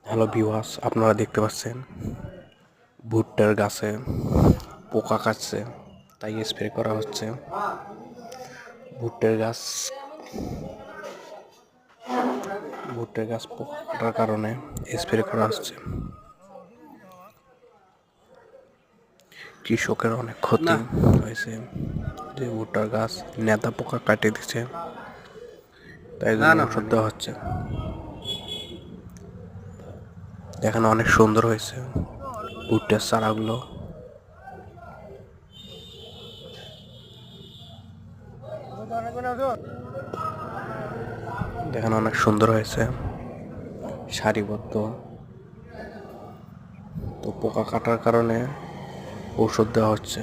Hello viewers, আপনারা দেখতে পাচ্ছেন ভুট্টার গাছে পোকা কাটছে, তাই স্প্রে করা হচ্ছে। ভুট্টার গাছ পোকা কাটার কারণে স্প্রে করা হচ্ছে। কৃষকের অনেক ক্ষতি হয়েছে, যে ভুট্টার গাছ নেতা পোকা কাটিয়ে দিচ্ছে, তাই জন্য ওষুধ দেওয়া হচ্ছে। এখানে অনেক সুন্দর হয়েছে ভুট্টার চারাগুলো। দেখেন অনেক সুন্দর হয়েছে, সারিবদ্ধ। তো পোকা কাটার কারণে ঔষধ দেওয়া হচ্ছে।